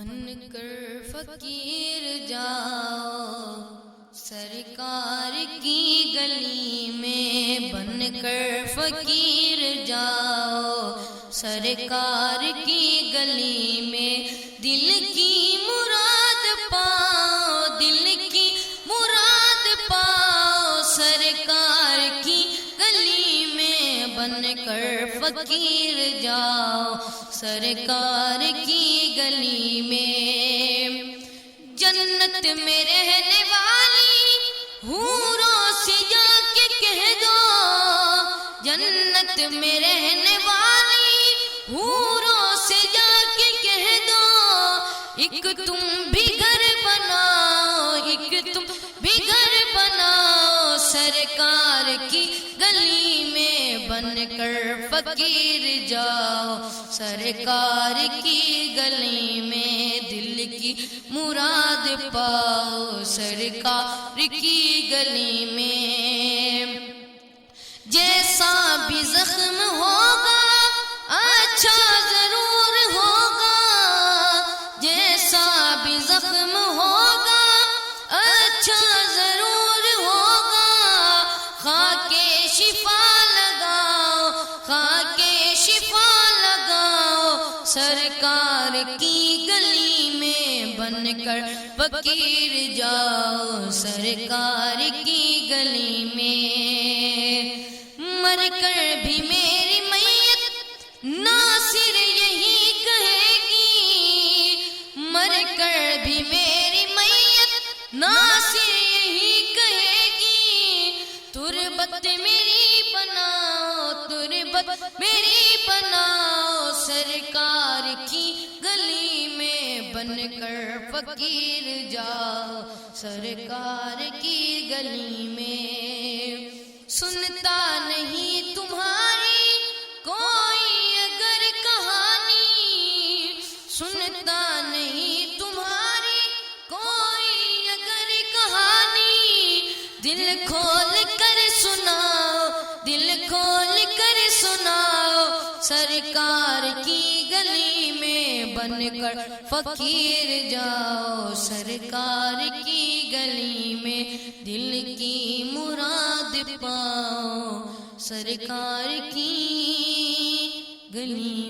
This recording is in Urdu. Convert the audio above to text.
بن کر فقیر جاؤ سرکار کی گلی میں، بن کر فقیر جاؤ سرکار کی گلی میں، دل کی مراد پاؤ، دل کی مراد پاؤ سرکار کی گلی میں، بن کر فقیر جاؤ سرکار کی گلی میں۔ جنت میں رہنے والی حوروں سے جا کے کہہ دو، جنت میں رہنے والی حوروں سے جا کے کہہ دو، ایک تم بھی گھر بناؤ، ایک تم بھی گھر بناؤ سرکار کی گلی میں، بن کر فقیر جاؤ سرکار کی گلی میں، دل کی مراد پاؤ سرکار کی گلی میں۔ جیسا بھی زخم ہوگا اچھا ضرور ہوگا، جیسا بھی زخم ہوگا اچھا ضرور ہوگا، خاک شفا لگاؤ، خاک شفا لگاؤ سرکار کی گلی میں، بن کر فقیر جاؤ سرکار کی گلی میں۔ مر کر بھی میری میت ناصر یہی کہے گی، مر کر بھی میری میت ناصر یہی کہے گی، تربت میری بناؤ، تربت میری بناؤ سرکار کی گلی میں، بن کر فقیر جاؤ سرکار کی گلی میں۔ سنتا نہیں تمہاری کوئی اگر کہانی، سنتا نہیں تمہاری کوئی اگر کہانی، دل کھول کر سناؤ، دل کھول کر سناؤ سرکار کی گلی میں، بن کر فقیر جاؤ سرکار کی گلی میں، دل کی مراد پاؤ سرکار کی گلی